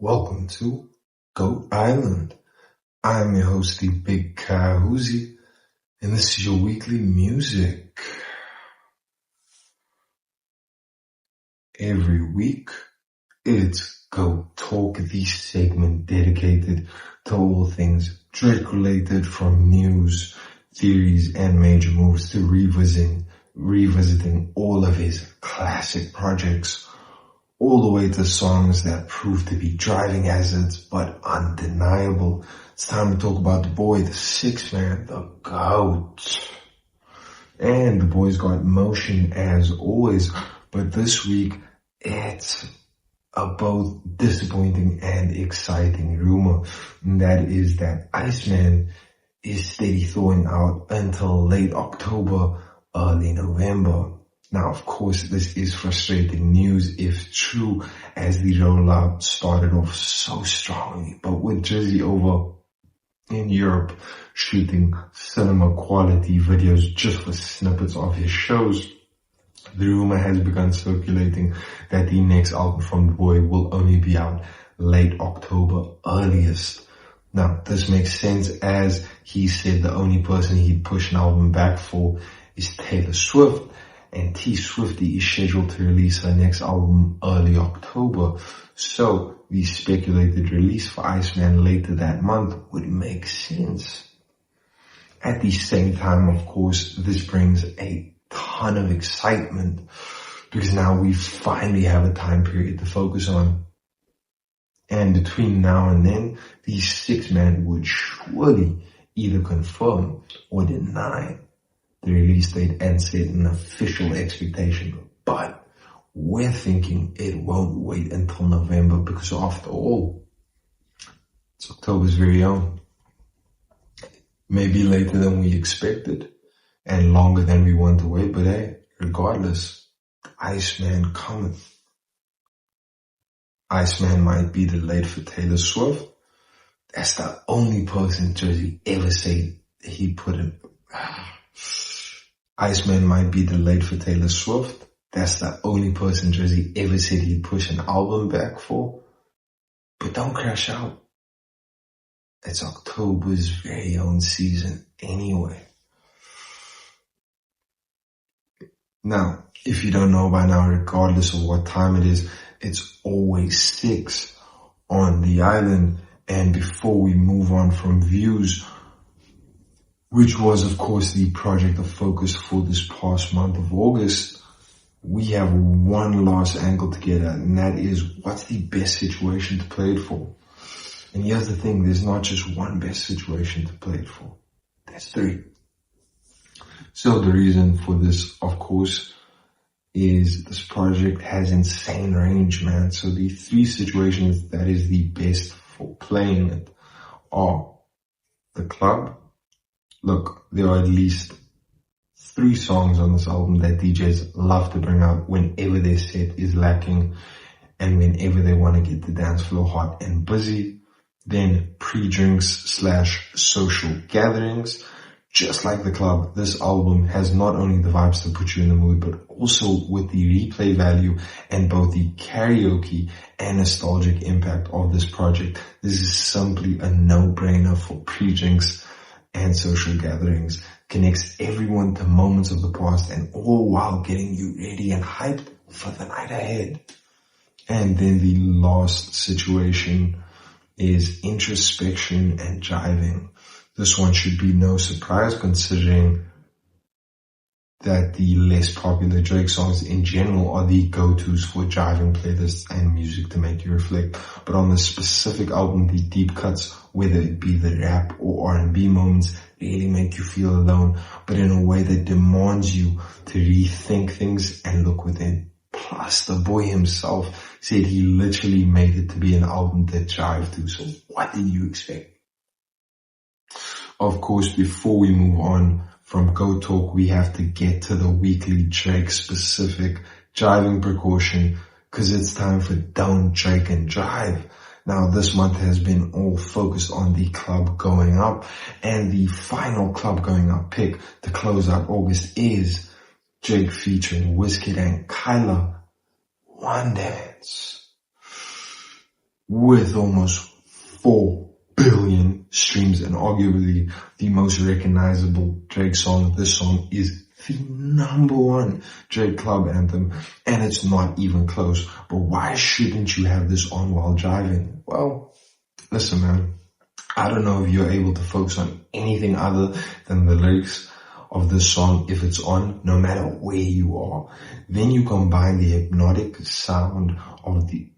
Welcome to Goat Island. I'm your host, the Big Ka Huzzi, and this is your weekly music. Every week, it's Goat Talk, the segment dedicated to all things Drake related, from news, theories, and major moves to revisiting all of his classic projects, all the way to songs that prove to be driving hazards, but undeniable. It's time to talk about the boy, the sixth man, the GOAT. And the boy's got motion as always, but this week it's a both disappointing and exciting rumor. And that is that ICEMAN is steady thawing out until late October, early November. Now, of course, this is frustrating news if true, as the rollout started off so strongly. But with Jersey over in Europe shooting cinema quality videos just for snippets of his shows, the rumor has begun circulating that the next album from the boy will only be out late October earliest. Now, this makes sense, as he said the only person he'd push an album back for is Taylor Swift. And T Swiftie is scheduled to release her next album early October. So the speculated release for ICEMAN later that month would make sense. At the same time, of course, this brings a ton of excitement because now we finally have a time period to focus on. And between now and then, the six man would surely either confirm or deny the release date and set an official expectation. But we're thinking it won't wait until November because, after all, it's October's very own. Maybe later than we expected and longer than we want to wait, but hey, regardless, ICEMAN cometh. ICEMAN might be delayed for Taylor Swift. That's the only person Jersey ever said he put in. ICEMAN might be delayed for Taylor Swift. That's the only person Jersey ever said he'd push an album back for. But don't crash out. It's October's very own season anyway. Now, if you don't know by now, regardless of what time it is, it's always 6 on the island. And before we move on from views, which was, of course, the project of focus for this past month of August, we have one last angle to get at, and that is, what's the best situation to play it for? And here's the thing, there's not just one best situation to play it for. There's 3. So the reason for this, of course, is this project has insane range, man. So the 3 situations that is the best for playing it are the club. Look, there are at least 3 songs on this album that DJs love to bring out whenever their set is lacking and whenever they want to get the dance floor hot and busy. Then pre-drinks / social gatherings. Just like the club, this album has not only the vibes to put you in the mood, but also with the replay value and both the karaoke and nostalgic impact of this project. This is simply a no-brainer for pre-drinks and social gatherings. Connects everyone to moments of the past, and all while getting you ready and hyped for the night ahead. And then the last situation is introspection and jiving. This one should be no surprise, considering that the less popular Drake songs in general are the go-tos for jiving playlists and music to make you reflect. But on this specific album, the deep cuts, whether it be the rap or R&B moments, really make you feel alone, but in a way that demands you to rethink things and look within. Plus, the boy himself said he literally made it to be an album to jive to, so what did you expect? Of course, before we move on from Go Talk, we have to get to the weekly Drake specific jiving precaution, because it's time for Don't Drake and Drive. Now, this month has been all focused on the club going up, and the final club going up pick to close out August is Drake featuring Wizkid and Kyla, One Dance. with almost 4 billion streams and arguably the most recognizable Drake song. This song is the #1 Drake club anthem, and it's not even close. But why shouldn't you have this on while driving? Well, listen, man, I don't know if you're able to focus on anything other than the lyrics of this song if it's on, no matter where you are. Then you combine the hypnotic sound of the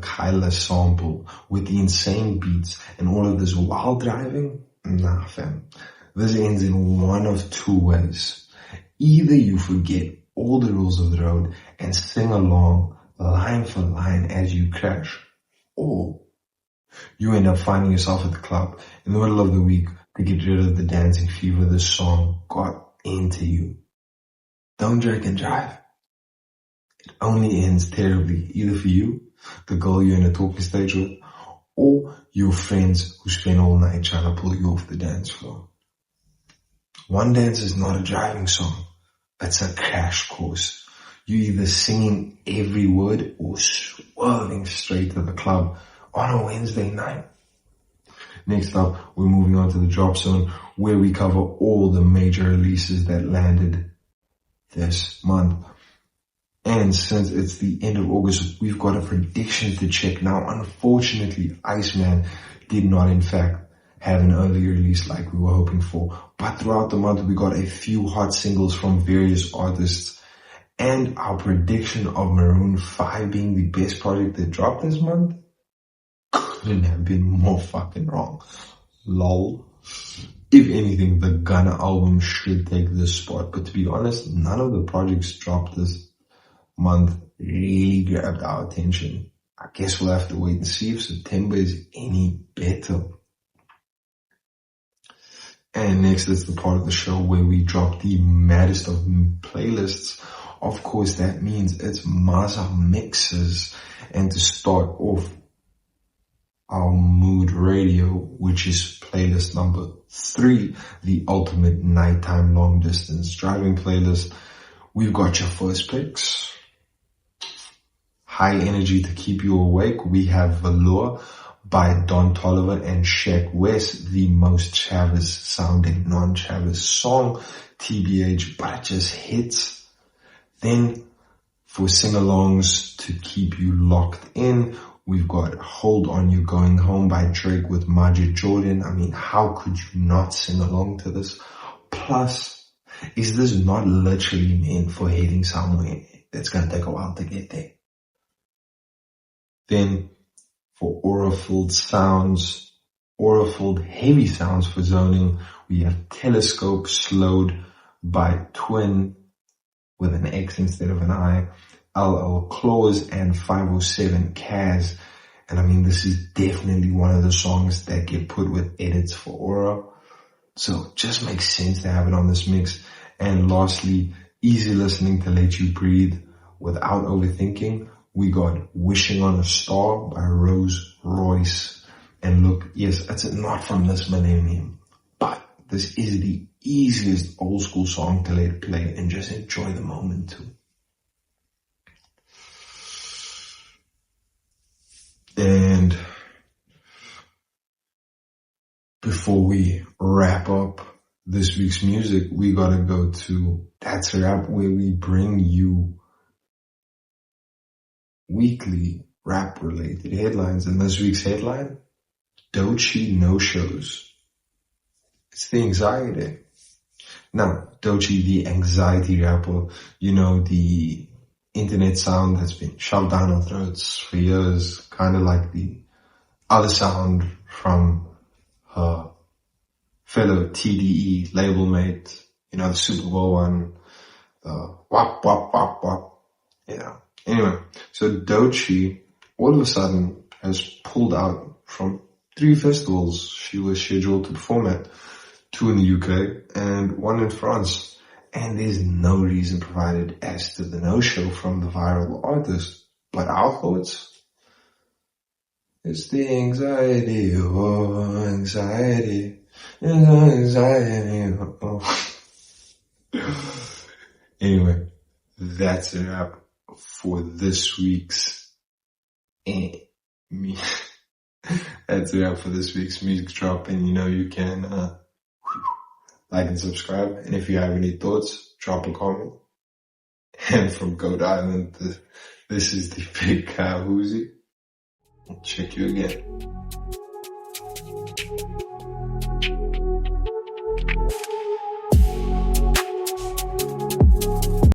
Kyla sample with the insane beats and all of this while driving. Nah, fam. This ends in one of two ways. Either you forget all the rules of the road and sing along line for line as you crash, or you end up finding yourself at the club in the middle of the week to get rid of the dancing fever this song got into you. Don't drink and drive. It only ends terribly, either for you, the girl you're in a talking stage with, or your friends who spend all night trying to pull you off the dance floor. One Dance is not a driving song. It's a crash course. You're either singing every word or swerving straight to the club on a Wednesday night. Next up, we're moving on to the drop zone, where we cover all the major releases that landed this month. And since it's the end of August, we've got a prediction to check. Now, unfortunately, ICEMAN did not, in fact, have an early release like we were hoping for. But throughout the month, we got a few hot singles from various artists. And our prediction of Maroon 5 being the best project that dropped this month couldn't have been more fucking wrong. Lol. If anything, the Gunna album should take this spot. But to be honest, none of the projects dropped this month really grabbed our attention. I guess we'll have to wait and see if September is any better. And next is the part of the show where we drop the maddest of playlists. Of course, that means it's Maza mixes. And to start off our mood radio, which is playlist number 3, the ultimate nighttime long distance driving playlist. We've got your first picks. High energy to keep you awake. We have Velour by Don Toliver and Shaq West, the most Chavez sounding non-Chavez song, TBH, but it just hits. Then for sing-alongs to keep you locked in, we've got Hold On You're Going Home by Drake with Majid Jordan. I mean, how could you not sing along to this? Plus, is this not literally meant for heading somewhere that's going to take a while to get there? Then for aura-filled heavy sounds for zoning, we have Telescope Slowed by Twin with an X instead of an I, LL Claus and 507 Kaz. And I mean, this is definitely one of the songs that get put with edits for aura. So just makes sense to have it on this mix. And lastly, easy listening to let you breathe without overthinking. We got Wishing on a Star by Rose Royce. And look, yes, it's not from this millennium, but this is the easiest old school song to let play and just enjoy the moment too. And before we wrap up this week's music, we gotta go to That's a Rap, where we bring you weekly rap related headlines. And this week's headline, Doechii no shows. It's the anxiety. Now, Doechii, the anxiety rapper, you know, the internet sound that's been shoved down our throats for years, kind of like the other sound from her fellow TDE label mate, you know, the Super Bowl one, the wap, wap, wap, wap, you know. Anyway, so Doechii all of a sudden has pulled out from 3 festivals she was scheduled to perform at, 2 in the UK and 1 in France. And there's no reason provided as to the no-show from the viral artist. But our thoughts? It's the anxiety, oh, anxiety, it's anxiety, oh. Anyway, that's a wrap for this week's me. That's it for this week's music drop. And you know, you can like and subscribe. And if you have any thoughts, drop a comment. And from Goat Island, this is the Big Ka Huzzi. Check you again.